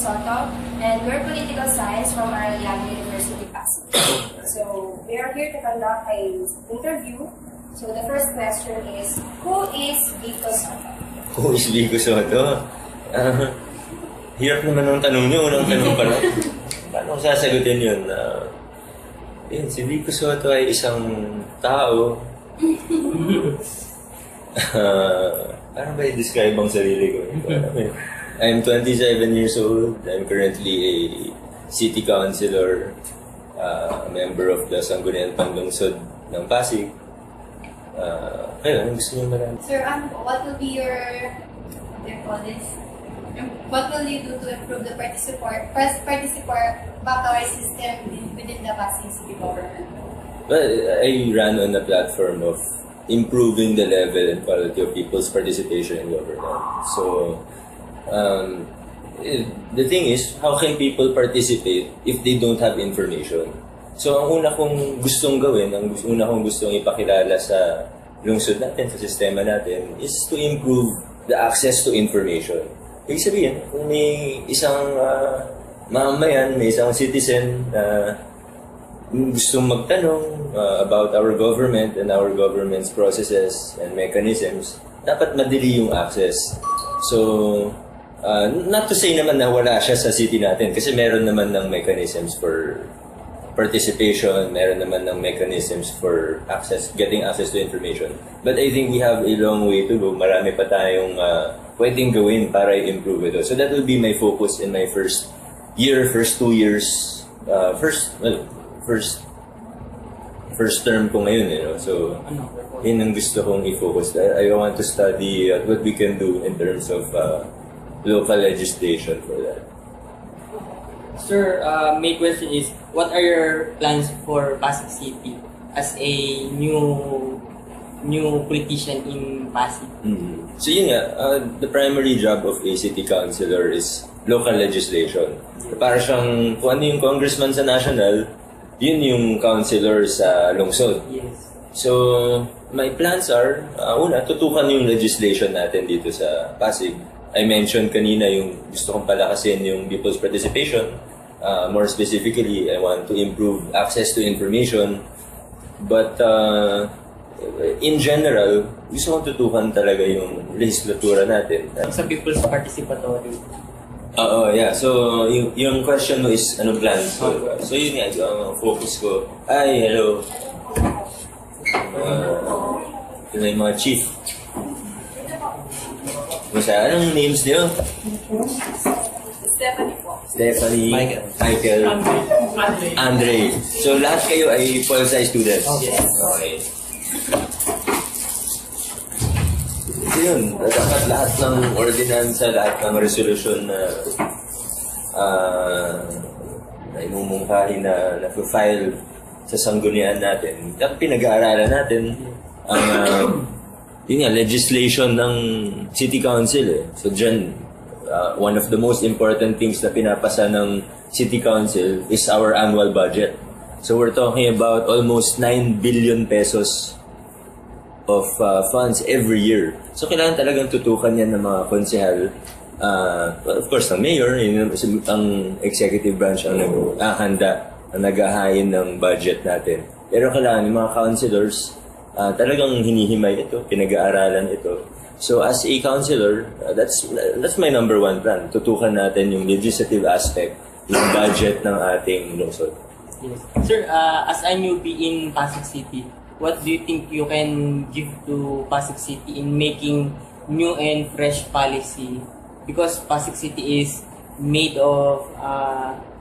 Sotto, and we're political science from Arellano University, Pasig. So we are here to conduct an interview. So the first question is, who is Vico Sotto? Who is Vico Sotto? Hirap naman ang tanong niyo, unang tanong pa lang. Paano ko sasagutin yun? Yun, si Vico Sotto ay isang tao. Paano ba i-describe ang sarili ko? I'm 27 years old. I'm currently a city councilor, a member of the Sangguniang Panlungsod ng Pasig. Kaya, anong gusto niyo marami? Sir, what will be your, what will you do to improve the participatory system within the Pasig City government? Well, I ran on a platform of improving the level and quality of people's participation in government. So, the thing is, how can people participate if they don't have information? So, ang una kong gustong gawin, ang una kong gustong ipakilala sa lungsod natin, sa sistema natin, is to improve the access to information. Ibig sabihin, kung may isang mamamayan, may isang citizen na gustong magtanong about our government and our government's processes and mechanisms, dapat madali yung access. So, not to say naman na wala siya sa city natin kasi meron naman ng mechanisms for participation, meron naman ng mechanisms for getting access to information. But I think we have a long way to go. Marami pa tayong pwedeng gawin para i-improve ito. So that will be my focus in my first 2 years, first term ko ngayon, you know. So, yun ang gusto kong i-focus. I want to study what we can do in terms of local legislation for that. Sir, my question is, what are your plans for Pasig City as a new politician in Pasig? So yun nga, the primary job of a city councilor is local legislation. Para siyang, kung ano yung congressman sa national, yun yung councilor sa lungsod. Yes. So, my plans are, una, tutukan yung legislation natin dito sa Pasig. I mentioned kanina yung gusto kong palakasin yung people's participation. More specifically, I want to improve access to information. But in general, gusto kong tutukan talaga yung legislatura natin. Sa people's participatory. Oo, yeah. So, yung question mo is, ano plans ko? So, yun nga, ang focus ko. Ay, hello. Ito na yung mga chief. Basta, anong names niyo? Stephanie po. Stephanie, Michael, Andre. So, lahat kayo ay pol-sci students? Yes. Okay. So, yun. Dapat lahat ng ordinansa, lahat ng resolution na imumungkahi na file sa sanggunian natin. Dapat pinag-aaralan natin ang yun nga, legislation ng City Council. So dyan, one of the most important things na pinapasa ng City Council is our annual budget. So we're talking about almost 9 billion pesos of funds every year. So kailangan talagang tutukan yan ng mga konsehal. Well, of course, ng mayor, ang executive branch ang naghahanda, ang naghahain ng budget natin. Pero kailangan yung mga councilors, talagang hinihimay ito, pinag-aaralan ito. So as a councilor, that's my number one plan. Tutukan natin yung legislative aspect, yung budget ng ating lungsod. Yes. Sir, as a newbie in Pasig City, what do you think you can give to Pasig City in making new and fresh policy? Because Pasig City is made of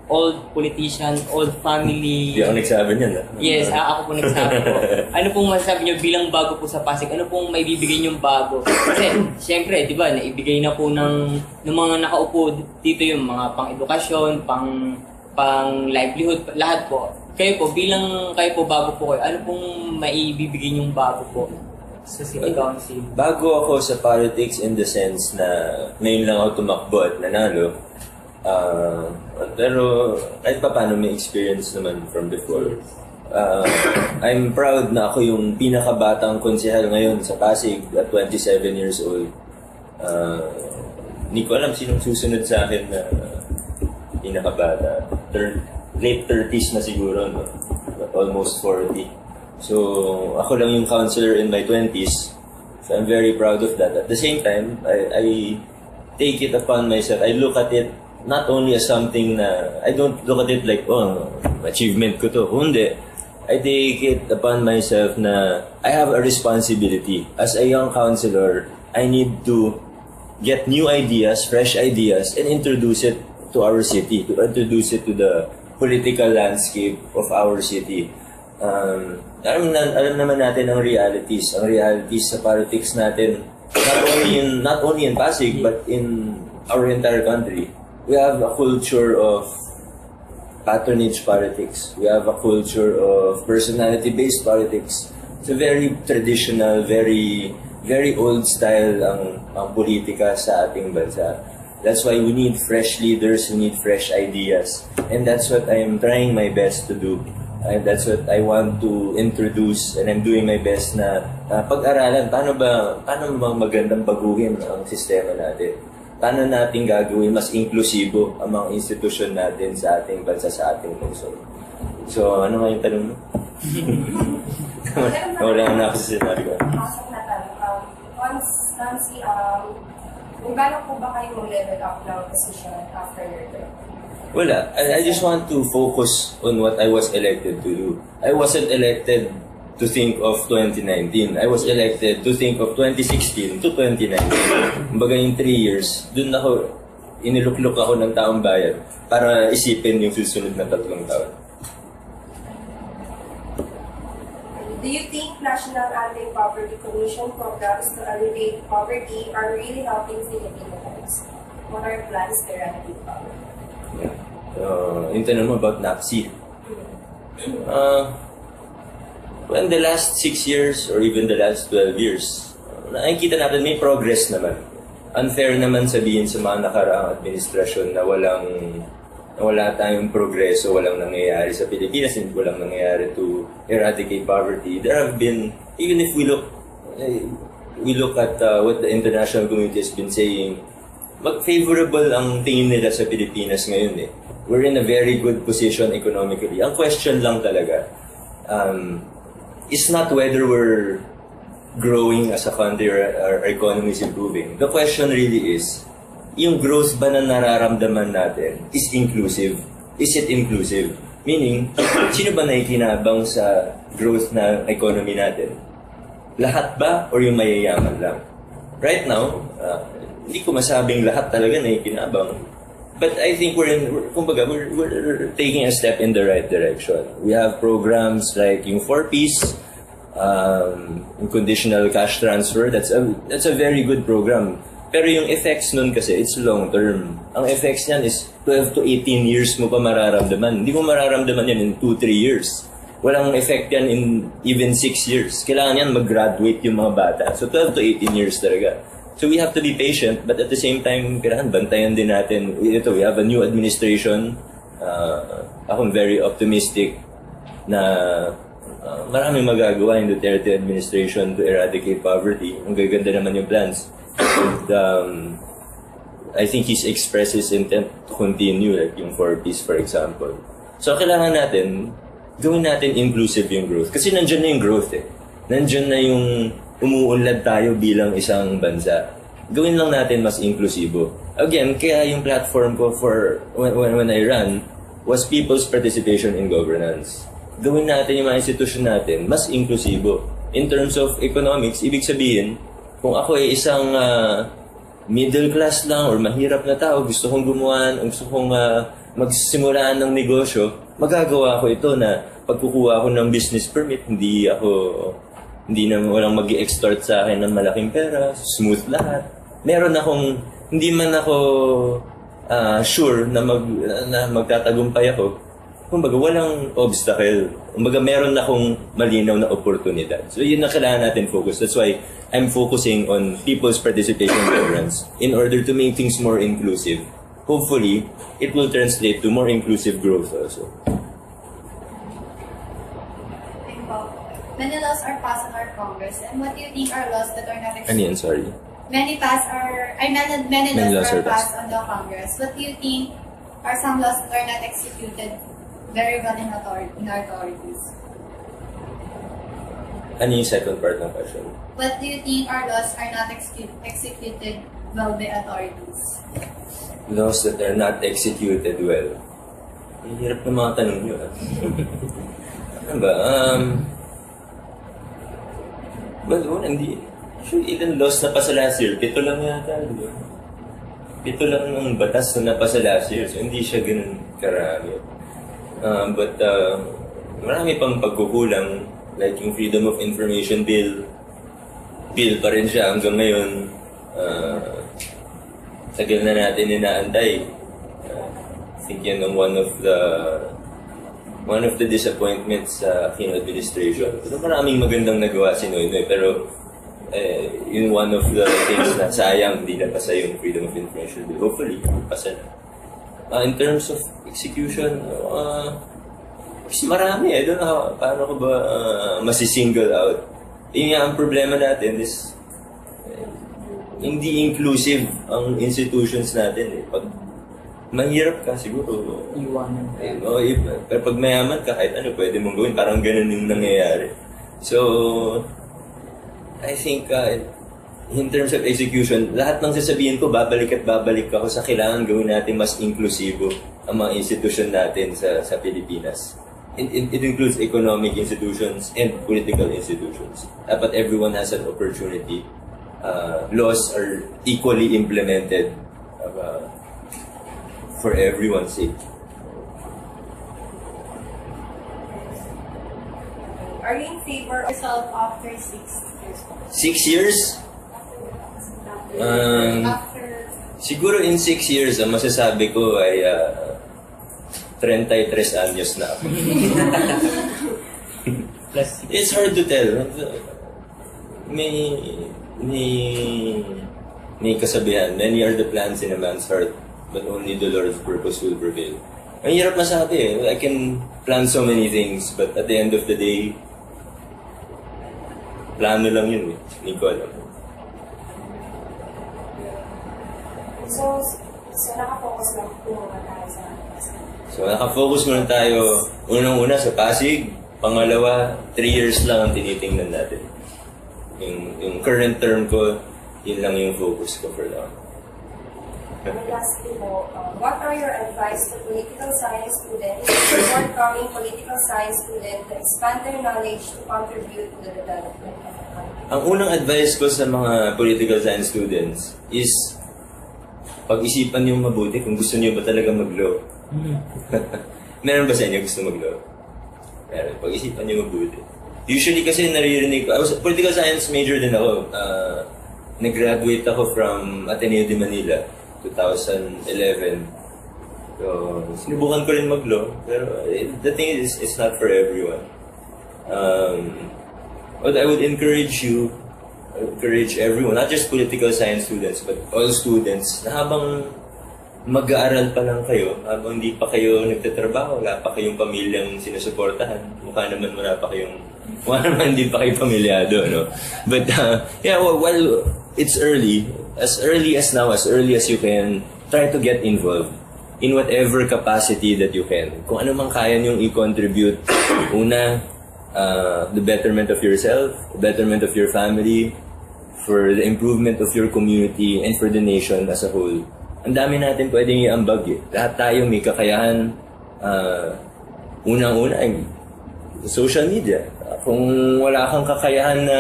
old politician, old family. Hindi ako nagsabi niyan. Yes, ako po nagsabi po. Ano pong masasabi niyo bilang bago po sa Pasig? Ano pong maibibigay niyong bago? Kasi, siyempre, di ba, naibigay na po ng mga nakaupo dito yung mga pang-edukasyon, pang-livelihood, lahat po. Kayo po, kayo po bago po kayo, ano pong maibibigay niyong bago po sa City Council? Bago ako sa politics in the sense na ngayon lang ako tumakbo at nanalo. Pero kahit pa paano may experience naman from before. I'm proud na ako yung pinakabatang konsehal ngayon sa Pasig at 27 years old. Hindi ko alam sinong susunod sa akin na pinakabata. Late 30s na siguro, no? Almost 40. So, ako lang yung councilor in my 20s. So, I'm very proud of that. At the same time, I take it upon myself. I look at it not only as something na, I don't look at it like, oh, achievement ko to. Hindi. I take it upon myself na I have a responsibility. As a young councilor, I need to get new ideas, fresh ideas, and introduce it to our city, to introduce it to the political landscape of our city. Alam naman natin ang realities sa politics natin, not only in Pasig, but in our entire country. We have a culture of patronage politics. We have a culture of personality-based politics. It's a very traditional, very old style ang politika sa ating bansa. That's why we need fresh leaders, we need fresh ideas. And that's what I am trying my best to do. And that's what I want to introduce, and I'm doing my best na pag-aralan paano ba magandang baguhin ang sistema natin. Paano natin gagawin mas inklusibo ang mga institusyon natin sa ating bansa, sa ating lungsod. So, ano nga yung tanong mo? Wala na ako sa sinabi ko. Pasok na tanong. Kung gano'n po ba kayo level up ng position after your term? Wala. I just want to focus on what I was elected to do. I wasn't elected to think of 2019. I was elected to think of 2016 to 2019. Kumbaga yung 3 years, dun ako, iniluklok ako ng taong bayan para isipin yung susunod na 3 taon. Do you think National Anti-Poverty Commission programs to alleviate poverty are really helping Filipinos? What are plans to eradicate poverty? Yeah. Yung tanong mo about NAPSI. Well, in the last 6 years or even the last 12 years, nakikita natin may progress naman. Unfair naman sabihin sa mga nakaraang administrasyon na wala tayong progreso, walang nangyayari sa Pilipinas, and walang nangyayari to eradicate poverty. There have been, even if we look at what the international community has been saying, mag-favorable ang tingin nila sa Pilipinas ngayon eh. We're in a very good position economically. Ang question lang talaga is not whether we're growing as a country or our economy is improving. The question really is, yung growth ba na nararamdaman natin is inclusive? Is it inclusive? Meaning, sino ba nakikinabang sa growth na economy natin? Lahat ba or yung mayayaman lang? Right now, hindi ko masabing lahat talaga nakikinabang. But I think we're taking a step in the right direction. We have programs like yung 4Ps, yung conditional cash transfer. That's a very good program. Pero yung effects nun kasi, it's long term. Ang effects niyan is 12 to 18 years mo pa mararamdaman. Hindi mo mararamdaman yan in 2-3 years. Walang effect yan in even 6 years. Kailangan yan mag-graduate yung mga bata. So 12 to 18 years talaga. So we have to be patient, but at the same time, kailangan bantayan din natin. Ito, we have a new administration. Akong very optimistic na maraming magagawa yung Duterte administration to eradicate poverty. Ang gaganda naman yung plans. And, I think he's expressed his intent to continue, like yung 4Ps, for example. So kailangan natin, gawin natin inclusive yung growth. Kasi nandyan na yung growth eh. Nandyan na yung umuunlad tayo bilang isang bansa. Gawin lang natin mas inklusibo. Again, kaya yung platform ko for when I ran was people's participation in governance. Gawin natin yung mga institusyon natin mas inklusibo. In terms of economics, ibig sabihin, kung ako ay isang middle class lang or mahirap na tao, gusto kong gumawa, gusto kong magsimulaan ng negosyo, magagawa ko ito na pagkukuha ako ng business permit, hindi na walang mag-i-extort sa akin ng malaking pera, smooth lahat. Hindi man ako sure na magtatagumpay ako. Kumbaga, walang obstacle. Kumbaga, meron akong malinaw na oportunidad. So, yun na kailangan natin focus. That's why I'm focusing on people's participation in governance in order to make things more inclusive. Hopefully, it will translate to more inclusive growth also. Many laws are passed on our Congress, and what do you think are laws that are not Ano yan, sorry? Many laws are passed on the Congress. What do you think are some laws that are not executed very well in authorities? Ano yung second part ng question? What do you think our laws are not executed well by authorities? Laws that are not executed well. Ang hirap ng mga tanong nyo. Ano ba? Well, hindi. Actually, ilan laws na pa sa last year? 7 lang yata, di ba? 7 lang ng batas na napasa last year. So, hindi siya ganun karami. But, marami pang pagkukulang. Like yung Freedom of Information Bill. Bill pa rin siya hanggang ngayon. Tagal na natin inaantay. I think yan ang one of the disappointments sa Aquino administration. Pero maraming magandang nagawa si Noynoy, pero yung one of the things na sayang hindi napasa yung Freedom of Information Bill. Hopefully, pasa na. In terms of execution, marami. I don't know paano ko ba masisingle out. Yung ang problema natin is hindi inclusive ang institutions natin. Pag mahirap ka, siguro. Iwanan. Pero pag mayaman ka, kahit ano pwede mong gawin. Parang ganun yung nangyayari. So, I think in terms of execution, lahat ng sasabihin ko, babalik at babalik ako sa kailangan gawin natin mas inklusibo ang mga institution natin sa Pilipinas. It includes economic institutions and political institutions. Dapat everyone has an opportunity. Laws are equally implemented for everyone's sake. Are you in favor of Result after 6 years? 6 years? After Siguro in 6 years, ang masasabi ko ay 33 anyos na ako. Plus, It's hard to tell. May kasabihan, many are the plans in a man's heart, but only the Lord's purpose will prevail. Ang hirap masabi I can plan so many things, but at the end of the day, plano lang yun eh. Hindi ko alam. So nakafocus lang po muna tayo sa Pasig. So nakafocus muna tayo, unang-una sa Pasig, pangalawa, 3 years lang ang tinitingnan natin. Yung current term ko, yun lang yung focus ko for now. And lastly po, what are your advice to political science students or forthcoming political science students to expand their knowledge to contribute to the development of the country? Ang unang advice ko sa mga political science students is pag-isipan niyo mabuti kung gusto niyo ba talaga mag-law. Meron ba sa inyo gusto mag-law? Meron. Pag-isipan niyo mabuti. Usually kasi naririnig ko, I was political science major din ako. Nag-graduate ako from Ateneo de Manila, 2011. So, sinubukan ko rin mag-law, pero the thing is, it's not for everyone. But I would encourage everyone, not just political science students, but all students, na habang mag-aaral pa lang kayo, habang hindi pa kayo nagtatrabaho, wala pa kayong pamilyang sinusuportahan, mukha naman hindi pa kayo pamilyado, no? But, while it's early as now, as early as you can, try to get involved in whatever capacity that you can. Kung ano man kaya niyong i-contribute, una, the betterment of yourself, the betterment of your family, for the improvement of your community, and for the nation as a whole. Ang dami natin pwedeng iambag eh. Lahat tayo may kakayahan. Unang-una ay social media. Kung wala kang kakayahan na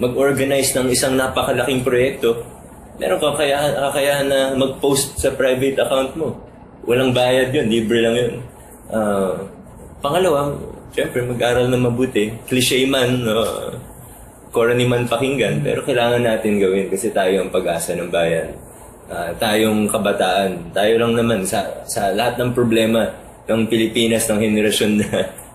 mag-organize ng isang napakalaking proyekto, meron kang kakayahan na mag-post sa private account mo. Walang bayad yun, libre lang yun. Pangalawa, syempre mag-aral na mabuti. Cliché man, corny man pakinggan, pero kailangan natin gawin kasi tayo ang pag-asa ng bayan. Tayong kabataan, tayo lang naman sa lahat ng problema ng Pilipinas, ng henerasyon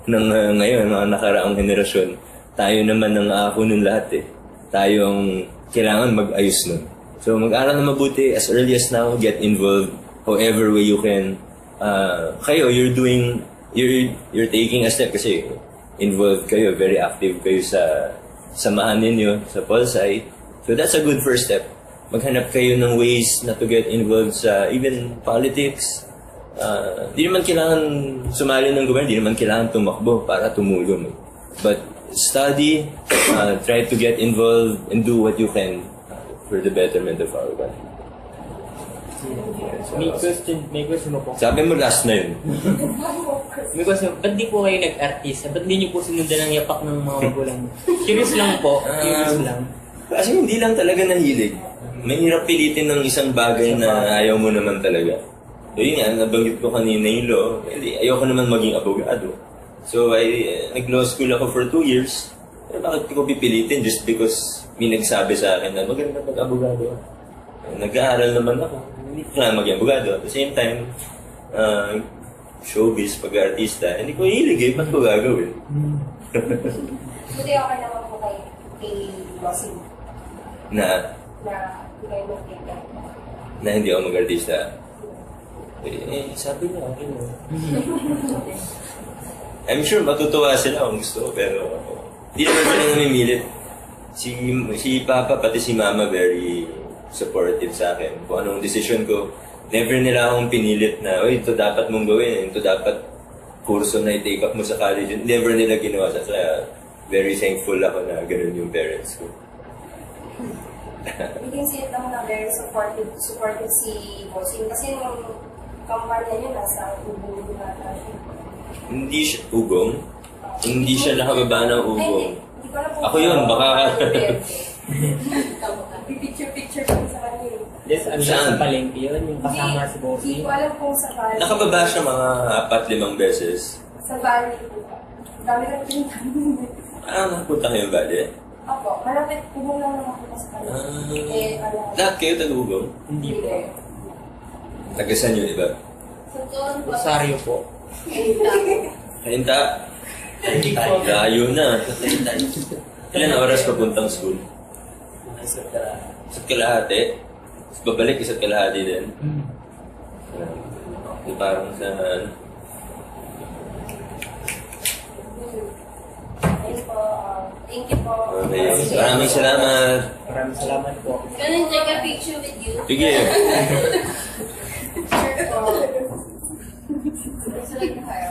ng ngayon, mga nakaraang henerasyon, tayo naman ang ako nun lahat eh. Tayo ang kailangan mag-ayos nun. So mag-aral na mabuti as early as now, get involved however way you can. Kayo, you're taking a step kasi involved kayo, very active kayo sa samahan ninyo, sa Pulsay. So that's a good first step. Maghanap kayo ng ways na to get involved sa even politics, Di naman kailangan sumali ng gobyerno, di naman kailangan tumakbo para tumulong. But study, try to get involved, and do what you can for the betterment of our country. May question mo po. Sabi mo last na yun. May question, ba't di po kayo nag-artista? Ba't di niyo po sinundan ang yapak ng mga magulang niyo? Curious lang po, curious lang. Kasi hindi lang talaga nahilig. Mahirap pilitin ng isang bagay na ayaw mo naman talaga. So yun nga, nabanggit ko kanina yung law. Ayoko naman maging abogado. So nag-law school ako for 2 years. Pero bakit ko pipilitin just because may nagsabi sa akin na maganda mag-abogado? Nag-aaral naman ako. Hindi ko kailangan maging abogado. At the same time, showbiz, pag-artista, hindi ko hilig eh. Ba't ko gagawin? Buti okay naman po kay Bossing Na hindi kayo mag-take. na hindi ako mag-artista. Sabi niya, okay mo. I'm sure matutuwa sila kung gusto ko, pero hindi naman sila namimilit. Si Papa, pati si Mama, very supportive sa akin. Kung anong decision ko, never nila akong pinilit na, oy, ito dapat mong gawin, ito dapat kurso na i-take up mo sa college. Never nila ginawa sa kaya very thankful ako na ganun yung parents ko. You can see it naman na very supportive si Bossing. Kasi nung kampanya niyo, nasa ubong na Hindi siya ugong. Hindi siya nakababa ng ugong. Hindi ko na po. Ako yun, baka... Picture kami sa kanya. Yes, ano Saan? sa palengke yun, yung kasama si Hindi Bossing. ko alam kung sa Valley. Nakababa siya mga 4-5 beses. Sa Valley po. Dami na pinuntahan. Napunta kayo ba din? Opo, malapit. Ubong lang naman po sa kanya. Lahat kayo taga-ugong? Hindi po. Tagasan yun, iba? Rosario po. Kainta? Layo na. Ilan oras papuntang school? Isa't kalahati? Tapos babalik isa't kalahati din? Parang sa... Ayun po. Thank you po. Okay. Maraming salamat. Maraming salamat po. Can I take a picture with you? Sige. Sure po. Select na kayo.